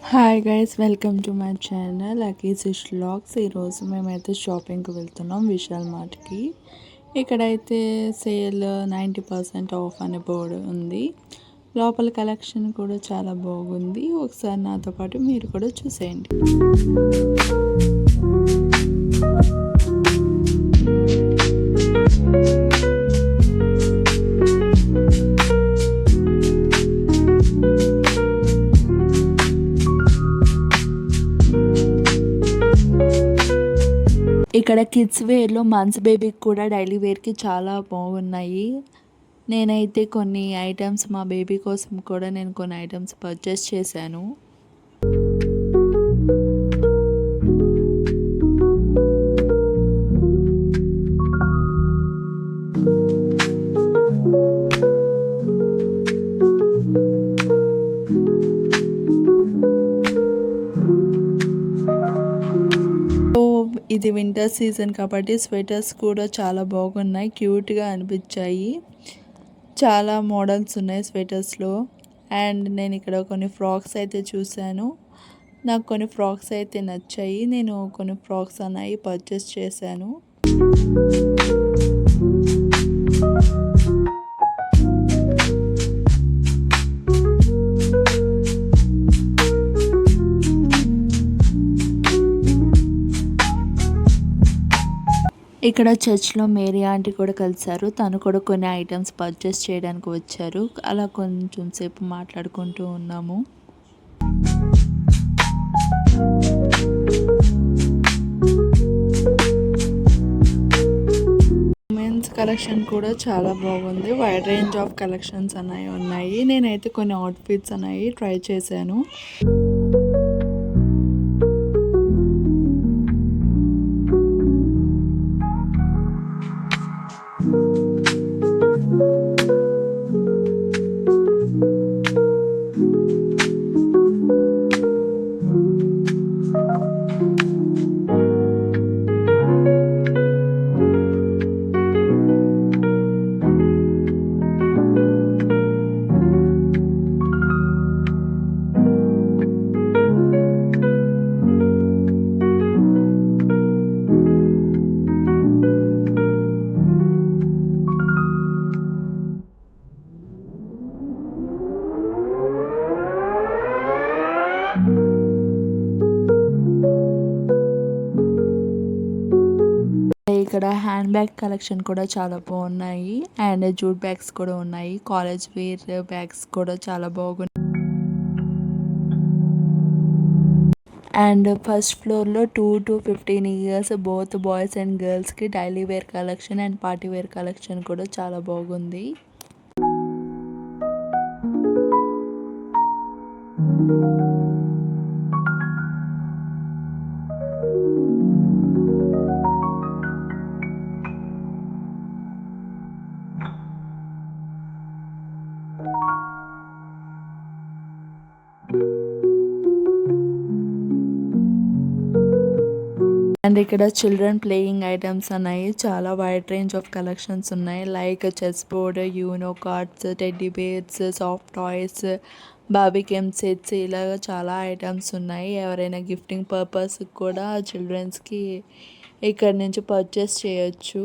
Hi guys, welcome to my channel అకీసిష్ vlogs. ఈరోజు మేమైతే షాపింగ్కి వెళ్తున్నాం విశాల్ మార్ట్కి. ఇక్కడైతే సేల్ 90% ఆఫ్ అనే బోర్డు ఉంది. లోపల కలెక్షన్ కూడా చాలా బాగుంది. ఒకసారి నాతో పాటు మీరు కూడా చూసేయండి. ఇక్కడ కిడ్స్ వేర్లో మంత్స్ బేబీకి కూడా డైలీ వేర్కి చాలా బాగున్నాయి. నేనైతే కొన్ని ఐటమ్స్ మా బేబీ కోసం కూడా నేను కొన్ని ఐటమ్స్ పర్చేస్ చేశాను. ఇది వింటర్ సీజన్ కాబట్టి స్వెటర్స్ కూడా చాలా బాగున్నాయి, క్యూట్గా అనిపించాయి. చాలా మోడల్స్ ఉన్నాయి స్వెటర్స్లో. అండ్ నేను ఇక్కడ కొన్ని ఫ్రాక్స్ అయితే చూశాను. నాకు కొన్ని ఫ్రాక్స్ అయితే నచ్చాయి. నేను కొన్ని ఫ్రాక్స్ అనేవి పర్చేస్ చేశాను. ఇక్కడ చర్చ్లో మేరీ ఆంటీ కూడా కలిశారు. తను కూడా కొన్ని ఐటమ్స్ పర్చేస్ చేయడానికి వచ్చారు. అలా కొంచెం సేపు మాట్లాడుకుంటూ ఉన్నాము. ఉమెన్స్ కలెక్షన్ కూడా చాలా బాగుంది. వైడ్ రేంజ్ ఆఫ్ కలెక్షన్స్ అనేవి ఉన్నాయి. నేనైతే కొన్ని అవుట్ఫిట్స్ అనేవి ట్రై చేశాను. ఇక్కడ హ్యాండ్ బ్యాగ్ కలెక్షన్ కూడా చాలా బాగున్నాయి. అండ్ జూట్ బ్యాగ్స్ కూడా ఉన్నాయి. కాలేజ్ వేర్ బ్యాగ్స్ కూడా చాలా బాగున్నాయి. అండ్ ఫస్ట్ ఫ్లోర్లో 2 to 15 years both boys and గర్ల్స్కి daily wear collection and party wear collection కూడా చాలా బాగుంది. అండ్ ఇక్కడ చిల్డ్రన్ ప్లేయింగ్ ఐటమ్స్ ఉన్నాయి. చాలా వైడ్ రేంజ్ ఆఫ్ కలెక్షన్స్ ఉన్నాయి. Like chess board, Uno cards, teddy bears, soft toys, బాబీకేమ్ సెట్స్, ఇలాగ చాలా ఐటమ్స్ ఉన్నాయి. ఎవరైనా గిఫ్టింగ్ పర్పస్ కూడా చిల్డ్రన్స్కి ఇక్కడ నుంచి పర్చేస్ చేయొచ్చు.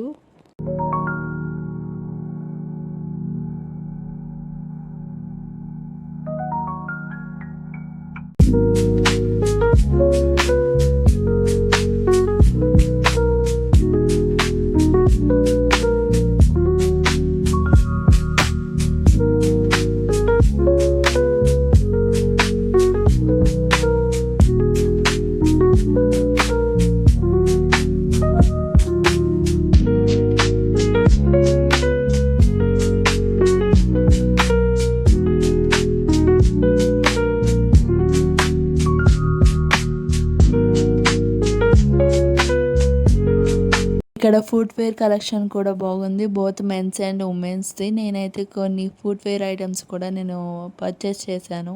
ఇక్కడ ఫుట్వేర్ కలెక్షన్ కూడా బాగుంది, బోత్ మెన్స్ అండ్ ఉమెన్స్ది. నేనైతే కొన్ని ఫుట్వేర్ ఐటమ్స్ కూడా నేను పర్చేస్ చేశాను.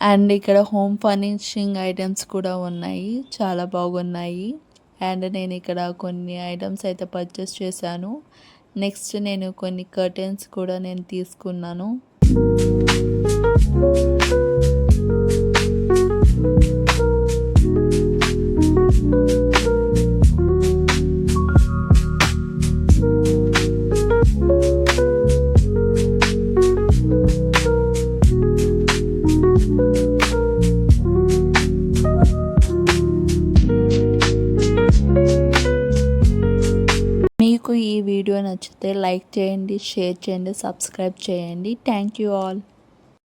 అండ్ ఇక్కడ హోమ్ ఫర్నిషింగ్ ఐటమ్స్ కూడా ఉన్నాయి, చాలా బాగున్నాయి. అండ్ నేను ఇక్కడ కొన్ని ఐటమ్స్ అయితే పర్చేస్ చేశాను. నెక్స్ట్ నేను కొన్ని కర్టెన్స్ కూడా నేను తీసుకున్నాను. మీకు ఈ వీడియో నచ్చితే లైక్ చేయండి, షేర్ చేయండి, సబ్స్క్రైబ్ చేయండి. Thank you all.